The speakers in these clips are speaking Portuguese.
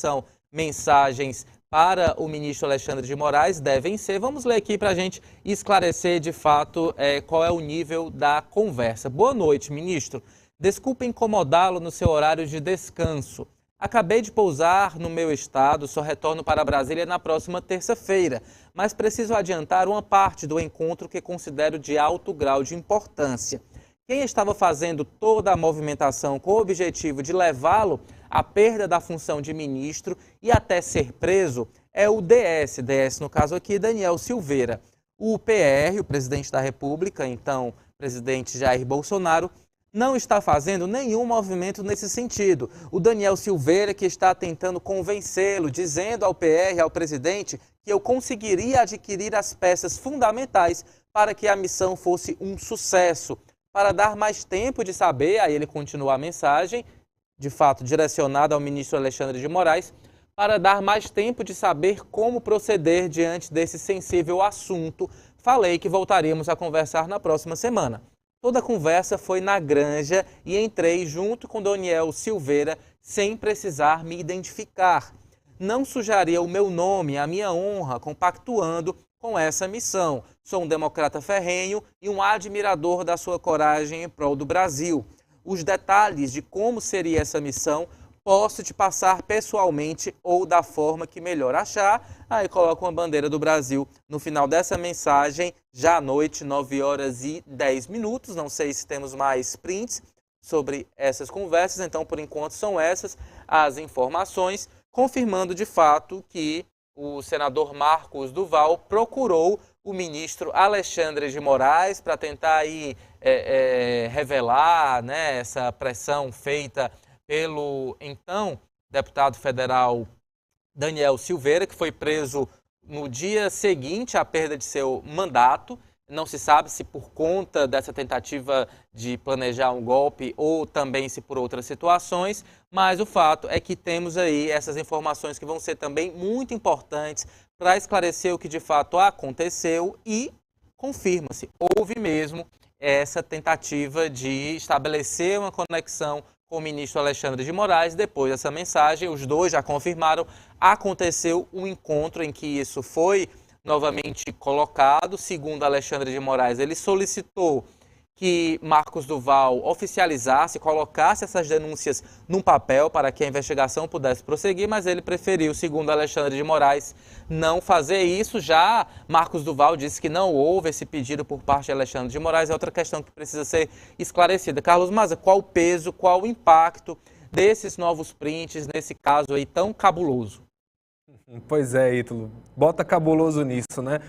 são mensagens para o ministro Alexandre de Moraes, devem ser. Vamos ler aqui para a gente esclarecer de fato qual é o nível da conversa. Boa noite, ministro. Desculpe incomodá-lo no seu horário de descanso. Acabei de pousar no meu estado, só retorno para Brasília na próxima terça-feira, mas preciso adiantar uma parte do encontro que considero de alto grau de importância. Quem estava fazendo toda a movimentação com o objetivo de levá-lo à perda da função de ministro e até ser preso é o DS no caso aqui, Daniel Silveira. O PR, o presidente da República, então presidente Jair Bolsonaro, não está fazendo nenhum movimento nesse sentido. O Daniel Silveira que está tentando convencê-lo, dizendo ao PR, ao presidente, que eu conseguiria adquirir as peças fundamentais para que a missão fosse um sucesso. Para dar mais tempo de saber, aí ele continua a mensagem, de fato direcionada ao ministro Alexandre de Moraes, para dar mais tempo de saber como proceder diante desse sensível assunto. Falei que voltaríamos a conversar na próxima semana. Toda a conversa foi na granja e entrei junto com Daniel Silveira sem precisar me identificar. Não sujaria o meu nome, a minha honra, compactuando com essa missão. Sou um democrata ferrenho e um admirador da sua coragem em prol do Brasil. Os detalhes de como seria essa missão posso te passar pessoalmente ou da forma que melhor achar. Aí coloca uma bandeira do Brasil no final dessa mensagem, já à noite, 9h10. Não sei se temos mais prints sobre essas conversas, então por enquanto são essas as informações, confirmando de fato que o senador Marcos Duval procurou o ministro Alexandre de Moraes para tentar aí, revelar, né, essa pressão feita pelo então deputado federal Daniel Silveira, que foi preso no dia seguinte à perda de seu mandato. Não se sabe se por conta dessa tentativa de planejar um golpe ou também se por outras situações, mas o fato é que temos aí essas informações que vão ser também muito importantes para esclarecer o que de fato aconteceu e confirma-se, houve mesmo essa tentativa de estabelecer uma conexão com o ministro Alexandre de Moraes. Depois dessa mensagem, os dois já confirmaram, aconteceu um encontro em que isso foi novamente colocado. Segundo Alexandre de Moraes, ele solicitou que Marcos Duval oficializasse, colocasse essas denúncias num papel para que a investigação pudesse prosseguir, mas ele preferiu, segundo Alexandre de Moraes, não fazer isso. Já Marcos Duval disse que não houve esse pedido por parte de Alexandre de Moraes. É outra questão que precisa ser esclarecida. Carlos Maza, qual o peso, qual o impacto desses novos prints nesse caso aí tão cabuloso? Pois é, Ítalo. Bota cabuloso nisso, né?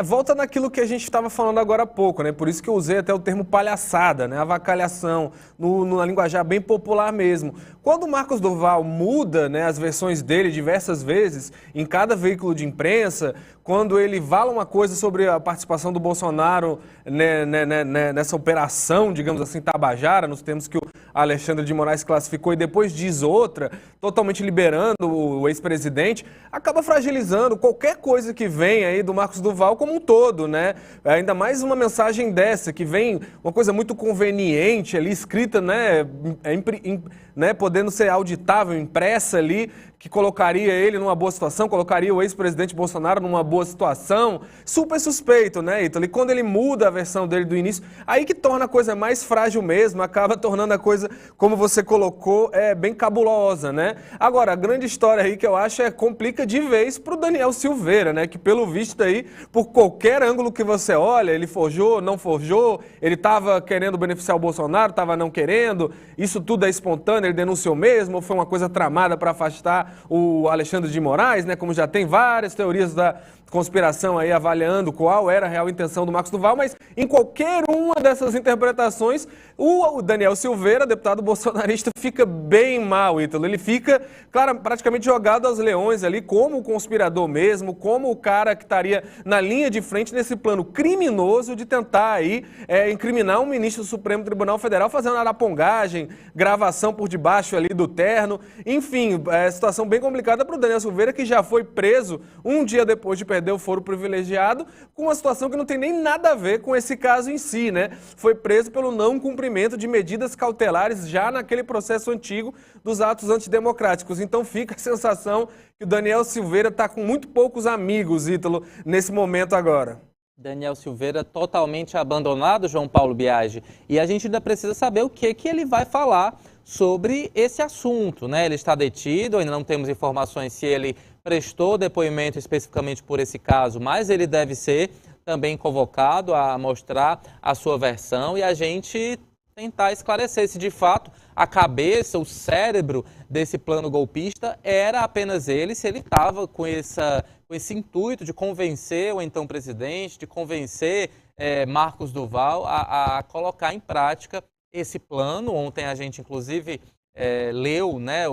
Volta naquilo que a gente estava falando agora há pouco, né? Por isso que eu usei até o termo palhaçada, né? Avacalhação, na linguajar bem popular mesmo. Quando o Marcos Duval muda, né, as versões dele diversas vezes, em cada veículo de imprensa, quando ele fala uma coisa sobre a participação do Bolsonaro nessa operação, digamos assim, tabajara, nos termos que o Alexandre de Moraes classificou, e depois diz outra, totalmente liberando o ex-presidente, acaba fragilizando qualquer coisa que vem aí do Marcos Duval como um todo, né? Ainda mais uma mensagem dessa, que vem uma coisa muito conveniente ali, escrita, né, podendo ser auditável, impressa ali, que colocaria ele numa boa situação, colocaria o ex-presidente Bolsonaro numa boa situação. Super suspeito, né, Ítalo? E quando ele muda a versão dele do início, aí que torna a coisa mais frágil mesmo, acaba tornando a coisa, como você colocou, bem cabulosa, né? Agora, a grande história aí que eu acho complica de vez pro Daniel Silveira, né? Que pelo visto aí, por qualquer ângulo que você olha, ele forjou, não forjou, ele estava querendo beneficiar o Bolsonaro, estava não querendo, isso tudo é espontâneo, ele denunciou mesmo, ou foi uma coisa tramada para afastar o Alexandre de Moraes, né? Como já tem várias teorias da conspiração aí avaliando qual era a real intenção do Marcos Duval, mas em qualquer uma dessas interpretações, o Daniel Silveira, deputado bolsonarista, fica bem mal, Ítalo. Ele fica, claro, praticamente jogado aos leões ali, como o conspirador mesmo, como o cara que estaria na linha de frente nesse plano criminoso de tentar aí incriminar um ministro do Supremo Tribunal Federal fazendo arapongagem, gravação por debaixo ali do terno, enfim, situação situação bem complicada para o Daniel Silveira, que já foi preso um dia depois de perder o foro privilegiado, com uma situação que não tem nem nada a ver com esse caso em si, né? Foi preso pelo não cumprimento de medidas cautelares já naquele processo antigo dos atos antidemocráticos. Então fica a sensação que o Daniel Silveira está com muito poucos amigos, Ítalo, nesse momento agora. Daniel Silveira totalmente abandonado, João Paulo Biagi. E a gente ainda precisa saber o que ele vai falar sobre esse assunto, né? Ele está detido, ainda não temos informações se ele prestou depoimento especificamente por esse caso, mas ele deve ser também convocado a mostrar a sua versão e a gente tentar esclarecer se de fato a cabeça, o cérebro desse plano golpista era apenas ele, se ele estava com esse intuito de convencer o então presidente, de convencer Marcos Duval a colocar em prática esse plano. Ontem a gente inclusive leu, né,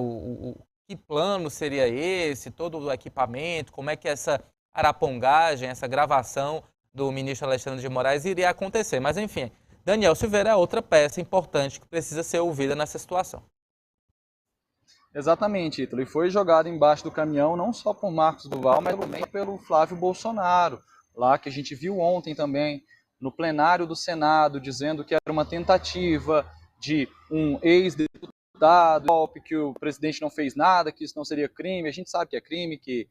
que plano seria esse, todo o equipamento, como é que essa arapongagem, essa gravação do ministro Alexandre de Moraes iria acontecer. Mas enfim, Daniel Silveira é outra peça importante que precisa ser ouvida nessa situação. Exatamente, Ítalo. E foi jogado embaixo do caminhão não só por Marcos Duval, mas também pelo Flávio Bolsonaro, lá que a gente viu ontem também no plenário do Senado, dizendo que era uma tentativa de um ex-deputado, que o presidente não fez nada, que isso não seria crime. A gente sabe que é crime, que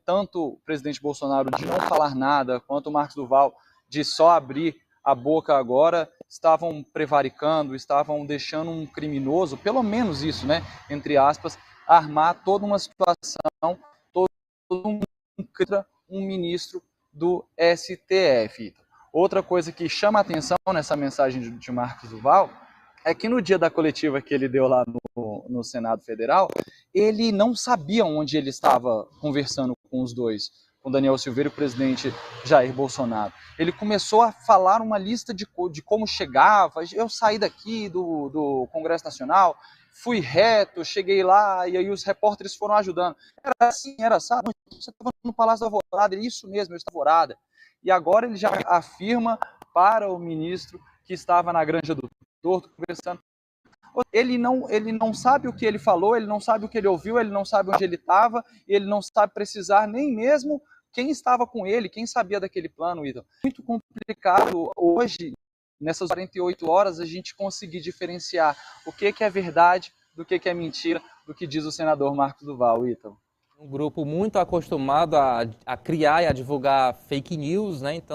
tanto o presidente Bolsonaro de não falar nada, quanto o Marcos Duval de só abrir a boca agora, estavam prevaricando, estavam deixando um criminoso, pelo menos isso, né, entre aspas, armar toda uma situação, todo um ministro do STF. Outra coisa que chama a atenção nessa mensagem de Marcos Duval é que no dia da coletiva que ele deu lá no Senado Federal, ele não sabia onde ele estava conversando com os dois, com Daniel Silveira e o presidente Jair Bolsonaro. Ele começou a falar uma lista de como chegava. Eu saí daqui do Congresso Nacional, fui reto, cheguei lá, e aí os repórteres foram ajudando. Era assim, era assim, você estava no Palácio da Alvorada, isso mesmo, eu estava na Alvorada. E agora ele já afirma para o ministro que estava na Granja do Torto, conversando. Ele não sabe o que ele falou, ele não sabe o que ele ouviu, ele não sabe onde ele estava, ele não sabe precisar nem mesmo quem estava com ele, quem sabia daquele plano, Ítalo. Muito complicado hoje, nessas 48 horas, a gente conseguir diferenciar o que é verdade do que é mentira, do que diz o senador Marcos Duval, Ítalo. Um grupo muito acostumado a criar e a divulgar fake news, né? Então